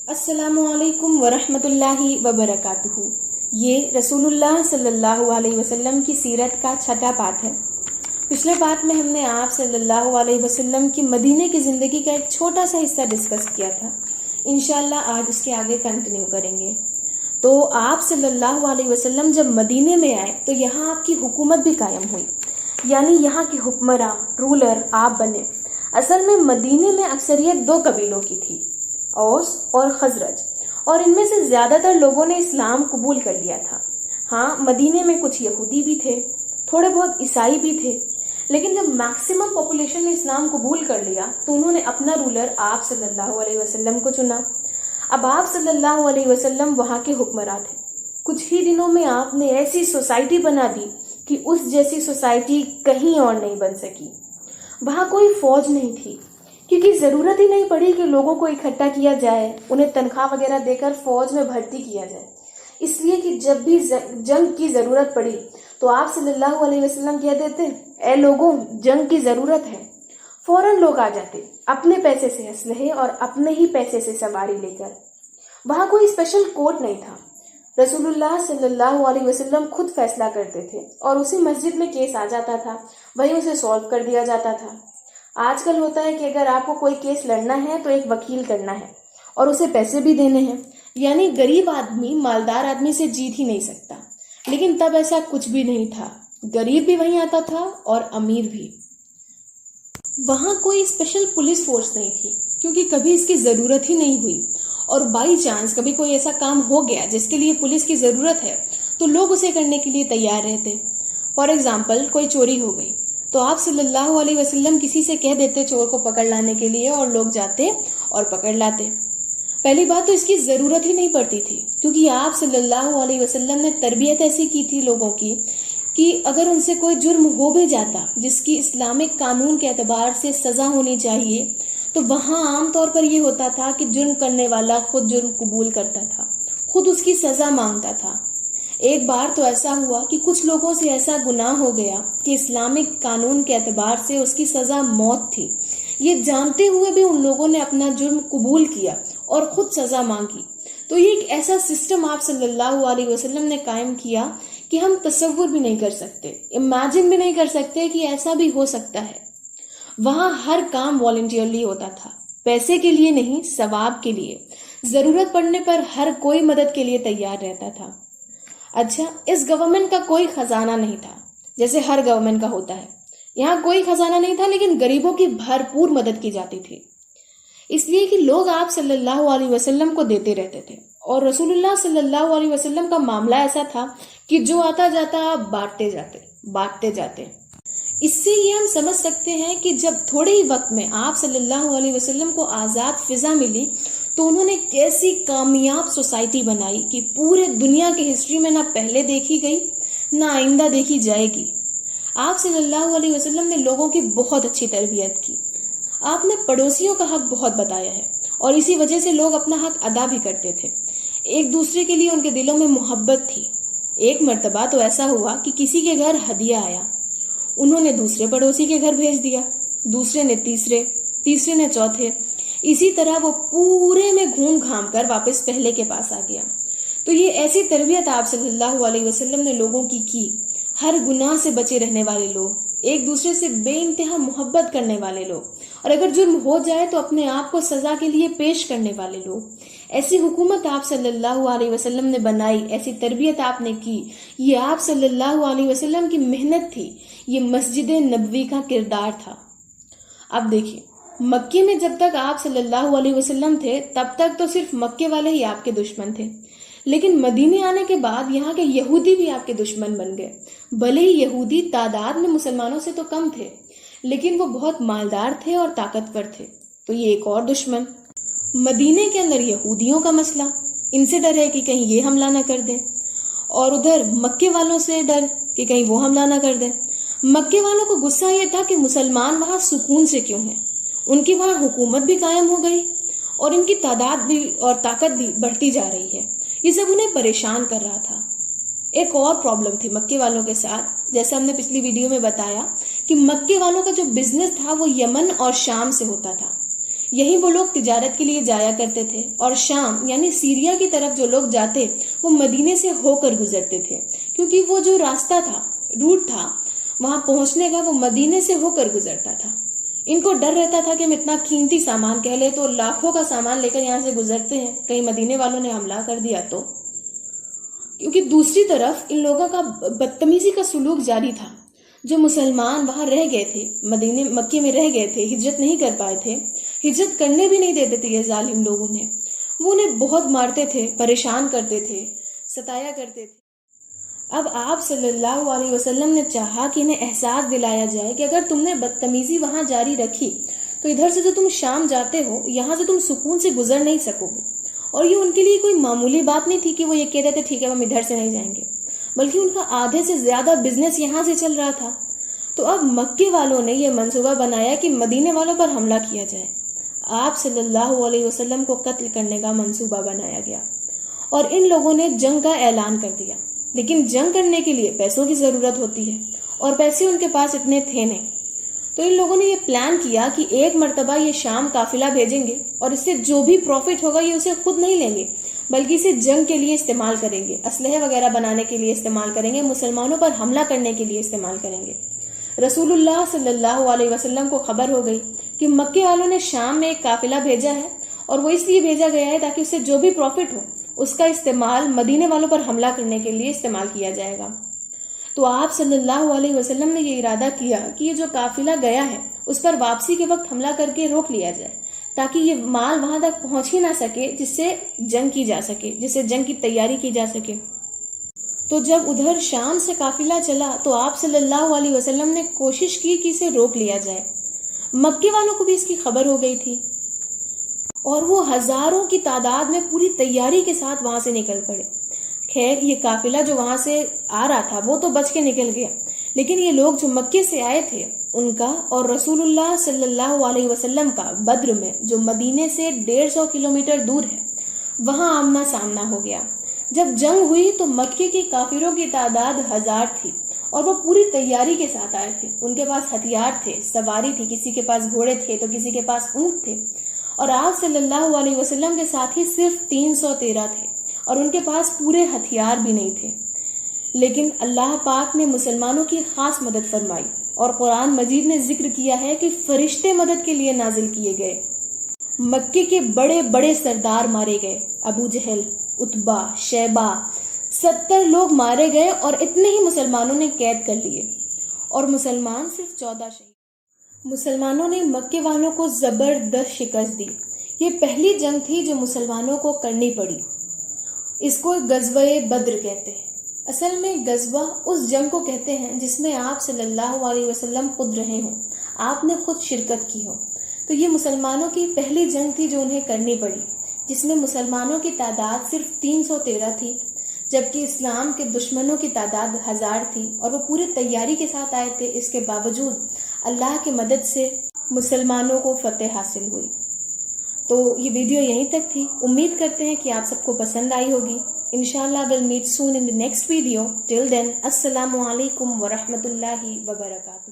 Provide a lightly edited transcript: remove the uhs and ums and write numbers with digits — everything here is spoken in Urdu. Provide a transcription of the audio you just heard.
السلام علیکم ورحمۃ اللہ وبرکاتہ۔ یہ رسول اللہ صلی اللہ علیہ وسلم کی سیرت کا چھٹا پارٹ ہے۔ پچھلے پارٹ میں ہم نے آپ صلی اللہ علیہ وسلم کی مدینے کی زندگی کا ایک چھوٹا سا حصہ ڈسکس کیا تھا۔ انشاءاللہ آج اس کے آگے کنٹینیو کریں گے۔ تو آپ صلی اللہ علیہ وسلم جب مدینے میں آئے تو یہاں آپ کی حکومت بھی قائم ہوئی، یعنی یہاں کی حکمراں رولر آپ بنے۔ اصل میں مدینے میں اکثریت دو قبیلوں کی تھی، اوس اور خزرج، اور ان میں سے زیادہ تر لوگوں نے اسلام قبول کر لیا تھا۔ ہاں، مدینے میں کچھ یہودی بھی تھے، تھوڑے بہت عیسائی بھی تھے، لیکن جب میکسیمم پاپولیشن نے اسلام قبول کر لیا تو انہوں نے اپنا رولر آپ صلی اللہ علیہ وسلم کو چنا۔ اب آپ صلی اللہ علیہ وسلم وہاں کے حکمراں تھے۔ کچھ ہی دنوں میں آپ نے ایسی سوسائٹی بنا دی کہ اس جیسی سوسائٹی کہیں اور نہیں بن سکی۔ وہاں کوئی فوج نہیں تھی، کیونکہ ضرورت ہی نہیں پڑی کہ لوگوں کو اکٹھا کیا جائے، انہیں تنخواہ وغیرہ دے کر فوج میں بھرتی کیا جائے، اس لیے کہ جب بھی جنگ کی ضرورت پڑی تو آپ صلی اللہ علیہ وسلم کہہ دیتے، اے لوگوں، جنگ کی ضرورت ہے۔ فوراً لوگ آ جاتے، اپنے پیسے سے اسلحے اور اپنے ہی پیسے سے سواری لے کر۔ وہاں کوئی اسپیشل کورٹ نہیں تھا، رسول اللہ صلی اللہ علیہ وسلم خود فیصلہ کرتے تھے، اور اسی مسجد میں کیس آ جاتا تھا، وہیں اسے سالو کر دیا جاتا تھا۔ آج کل ہوتا ہے کہ اگر آپ کو کوئی کیس لڑنا ہے تو ایک وکیل کرنا ہے اور اسے پیسے بھی دینے ہیں، یعنی غریب آدمی مالدار آدمی سے جیت ہی نہیں سکتا۔ لیکن تب ایسا کچھ بھی نہیں تھا، غریب بھی وہیں آتا تھا اور امیر بھی۔ وہاں کوئی اسپیشل پولیس فورس نہیں تھی، کیونکہ کبھی اس کی ضرورت ہی نہیں ہوئی، اور بائی چانس کبھی کوئی ایسا کام ہو گیا جس کے لیے پولیس کی ضرورت ہے تو لوگ اسے کرنے کے لیے تیار رہتے۔ فار ایگزامپل، کوئی چوری ہو گئی تو آپ صلی اللہ علیہ وسلم کسی سے کہہ دیتے چور کو پکڑ لانے کے لیے، اور لوگ جاتے اور پکڑ لاتے۔ پہلی بات تو اس کی ضرورت ہی نہیں پڑتی تھی، کیونکہ آپ صلی اللہ علیہ وسلم نے تربیت ایسی کی تھی لوگوں کی کہ اگر ان سے کوئی جرم ہو بھی جاتا جس کی اسلامک قانون کے اعتبار سے سزا ہونی چاہیے، تو وہاں عام طور پر یہ ہوتا تھا کہ جرم کرنے والا خود جرم قبول کرتا تھا، خود اس کی سزا مانگتا تھا۔ ایک بار تو ایسا ہوا کہ کچھ لوگوں سے ایسا گناہ ہو گیا کہ اسلامک قانون کے اعتبار سے اس کی سزا موت تھی۔ یہ جانتے ہوئے بھی ان لوگوں نے اپنا جرم قبول کیا اور خود سزا مانگی۔ تو یہ ایک ایسا سسٹم آپ صلی اللہ علیہ وسلم نے قائم کیا کہ ہم تصور بھی نہیں کر سکتے، امیجن بھی نہیں کر سکتے کہ ایسا بھی ہو سکتا ہے۔ وہاں ہر کام والنٹیئرلی ہوتا تھا، پیسے کے لیے نہیں، ثواب کے لیے۔ ضرورت پڑنے پر ہر کوئی مدد کے لیے تیار رہتا تھا۔ اچھا، اس گورنمنٹ کا کوئی خزانہ نہیں تھا جیسے ہر گورنمنٹ کا ہوتا ہے۔ یہاں کوئی خزانہ نہیں تھا، لیکن غریبوں کی بھرپور مدد کی جاتی تھی، اس لیے کہ لوگ آپ صلی اللہ علیہ وسلم کو دیتے رہتے تھے، اور رسول اللہ صلی اللہ علیہ وسلم کا معاملہ ایسا تھا کہ جو آتا جاتا بانٹتے جاتے۔ اس سے یہ ہم سمجھ سکتے ہیں کہ جب تھوڑے ہی وقت میں آپ صلی اللہ علیہ وسلم کو آزاد فضا ملی تو انہوں نے کیسی کامیاب سوسائٹی بنائی کہ پورے دنیا کی ہسٹری میں نہ پہلے دیکھی گئی نہ آئندہ دیکھی جائے گی۔ آپ صلی اللہ علیہ وسلم نے لوگوں کی بہت اچھی تربیت کی۔ آپ نے پڑوسیوں کا حق بہت بتایا ہے، اور اسی وجہ سے لوگ اپنا حق ادا بھی کرتے تھے۔ ایک دوسرے کے لیے ان کے دلوں میں محبت تھی۔ ایک مرتبہ تو ایسا ہوا کہ کسی کے گھر ہدیہ آیا، انہوں نے دوسرے پڑوسی کے گھر بھیج دیا، دوسرے نے تیسرے نے چوتھے، اسی طرح وہ پورے میں گھوم گھام کر واپس پہلے کے پاس آ گیا۔ تو یہ ایسی تربیت آپ صلی اللہ علیہ وسلم نے لوگوں کی ہر گناہ سے بچے رہنے والے لوگ، ایک دوسرے سے بے انتہا محبت کرنے والے لوگ، اور اگر جرم ہو جائے تو اپنے آپ کو سزا کے لیے پیش کرنے والے لوگ۔ ایسی حکومت آپ صلی اللہ علیہ وسلم نے بنائی، ایسی تربیت آپ نے کی، یہ آپ صلی اللہ علیہ وسلم کی محنت تھی، یہ مسجد نبوی کا کردار تھا۔ اب دیکھیے، مکے میں جب تک آپ صلی اللہ علیہ وسلم تھے تب تک تو صرف مکے والے ہی آپ کے دشمن تھے، لیکن مدینے آنے کے بعد یہاں کے یہودی بھی آپ کے دشمن بن گئے۔ بھلے ہی یہودی تعداد میں مسلمانوں سے تو کم تھے، لیکن وہ بہت مالدار تھے اور طاقتور تھے، تو یہ ایک اور دشمن۔ مدینے کے اندر یہودیوں کا مسئلہ، ان سے ڈر ہے کہ کہیں یہ حملہ نہ کر دیں، اور ادھر مکے والوں سے ڈر کہ کہیں وہ حملہ نہ کر دیں۔ مکے والوں کو غصہ یہ تھا کہ مسلمان وہاں سکون سے کیوں ہیں، ان کی وہاں حکومت بھی قائم ہو گئی اور ان کی تعداد بھی اور طاقت بھی بڑھتی جا رہی ہے، یہ سب انہیں پریشان کر رہا تھا۔ ایک اور پرابلم تھی مکے والوں کے ساتھ، جیسے ہم نے پچھلی ویڈیو میں بتایا کہ مکے والوں کا جو بزنس تھا وہ یمن اور شام سے ہوتا تھا، یہیں وہ لوگ تجارت کے لیے جایا کرتے تھے، اور شام یعنی سیریا کی طرف جو لوگ جاتے وہ مدینے سے ہو کر گزرتے تھے، کیونکہ وہ جو راستہ تھا، روٹ تھا وہاں پہنچنے کا، وہ مدینے سے ہو کر گزرتا تھا۔ ان کو ڈر رہتا تھا کہ ہم اتنا قیمتی سامان کہہ لے تو لاکھوں کا سامان لے کر یہاں سے گزرتے ہیں، کہیں مدینے والوں نے حملہ کر دیا تو۔ کیونکہ دوسری طرف ان لوگوں کا بدتمیزی کا سلوک جاری تھا۔ جو مسلمان وہاں رہ گئے تھے، مکے میں رہ گئے تھے، ہجرت نہیں کر پائے تھے، ہجرت کرنے بھی نہیں دیتے تھے یہ ظالم لوگوں نے، وہ انہیں بہت مارتے تھے، پریشان کرتے تھے، ستایا کرتے تھے۔ اب آپ صلی اللہ علیہ وسلم نے چاہا کہ انہیں احساس دلایا جائے کہ اگر تم نے بدتمیزی وہاں جاری رکھی تو ادھر سے جو تم شام جاتے ہو یہاں سے تم سکون سے گزر نہیں سکو گے۔ اور یہ ان کے لیے کوئی معمولی بات نہیں تھی کہ وہ یہ کہتے تھے ٹھیک ہے ہم ادھر سے نہیں جائیں گے، بلکہ ان کا آدھے سے زیادہ بزنس یہاں سے چل رہا تھا۔ تو اب مکے والوں نے یہ منصوبہ بنایا کہ مدینے والوں پر حملہ کیا جائے۔ آپ صلی اللہ علیہ وسلم کو قتل کرنے کا منصوبہ بنایا گیا، اور ان لوگوں نے جنگ کا اعلان کر دیا۔ لیکن جنگ کرنے کے لیے پیسوں کی ضرورت ہوتی ہے، اور پیسے ان کے پاس اتنے تھے نہیں۔ تو ان لوگوں نے یہ پلان کیا کہ ایک مرتبہ یہ شام قافلہ بھیجیں گے، اور اس سے جو بھی پروفٹ ہوگا یہ اسے خود نہیں لیں گے، بلکہ اسے جنگ کے لیے استعمال کریں گے، اسلحے وغیرہ بنانے کے لیے استعمال کریں گے، مسلمانوں پر حملہ کرنے کے لیے استعمال کریں گے۔ رسول اللہ صلی اللہ علیہ وسلم کو خبر ہو گئی کہ مکے والوں نے شام میں ایک قافلہ بھیجا ہے، اور وہ اس لیے بھیجا گیا ہے تاکہ اسے جو بھی پروفٹ ہو اس کا استعمال مدینے والوں پر حملہ کرنے کے لیے استعمال کیا جائے گا۔ تو آپ صلی اللہ علیہ وسلم نے یہ ارادہ کیا کہ یہ جو قافلہ گیا ہے اس پر واپسی کے وقت حملہ کر کے روک لیا جائے، تاکہ یہ مال وہاں تک پہنچ ہی نہ سکے جس سے جنگ کی جا سکے، جس سے جنگ کی تیاری کی جا سکے۔ تو جب ادھر شام سے قافلہ چلا تو آپ صلی اللہ علیہ وسلم نے کوشش کی کہ اسے روک لیا جائے۔ مکے والوں کو بھی اس کی خبر ہو گئی تھی، اور وہ ہزاروں کی تعداد میں پوری تیاری کے ساتھ وہاں سے نکل پڑے۔ خیر یہ قافلہ جو وہاں سے آ رہا تھا وہ تو بچ کے نکل گیا، لیکن یہ لوگ جو مکے سے آئے تھے ان کا اور رسول اللہ صلی اللہ علیہ وسلم کا بدر میں، جو مدینے سے 150 کلومیٹر دور ہے، وہاں آمنا سامنا ہو گیا۔ جب جنگ ہوئی تو مکے کے کافروں کی تعداد 1000 تھی، اور وہ پوری تیاری کے ساتھ آئے تھے۔ ان کے پاس ہتھیار تھے، سواری تھی، کسی کے پاس گھوڑے تھے تو کسی کے پاس اونٹ تھے، اور آپ صلی اللہ علیہ وسلم کے ساتھی صرف 313 تھے، اور ان کے پاس پورے ہتھیار بھی نہیں تھے۔ لیکن اللہ پاک نے مسلمانوں کی خاص مدد فرمائی، اور قرآن مجید نے ذکر کیا ہے کہ فرشتے مدد کے لیے نازل کیے گئے۔ مکے کے بڑے بڑے سردار مارے گئے، ابو جہل، عتبہ، شیبہ، 70 لوگ مارے گئے، اور اتنے ہی مسلمانوں نے قید کر لیے، اور مسلمان صرف 14 شہید۔ مسلمانوں نے مکے والوں کو زبردست شکست دی۔ یہ پہلی جنگ تھی جو مسلمانوں کو کرنی پڑی۔ اس کو غزوہ بدر کہتے ہیں۔ اصل میں غزوہ اس جنگ کو کہتے ہیں جس میں آپ صلی اللہ علیہ وسلم خود رہے ہوں، آپ نے خود شرکت کی ہو۔ تو یہ مسلمانوں کی پہلی جنگ تھی جو انہیں کرنی پڑی، جس میں مسلمانوں کی تعداد صرف 313 تھی، جبکہ اسلام کے دشمنوں کی تعداد 1000 تھی، اور وہ پوری تیاری کے ساتھ آئے تھے۔ اس کے باوجود اللہ کی مدد سے مسلمانوں کو فتح حاصل ہوئی۔ تو یہ ویڈیو یہیں تک تھی، امید کرتے ہیں کہ آپ سب کو پسند آئی ہوگی۔ انشاءاللہ we'll meet soon in the next video. Till then, السلام علیکم ورحمۃ اللہ وبرکاتہ۔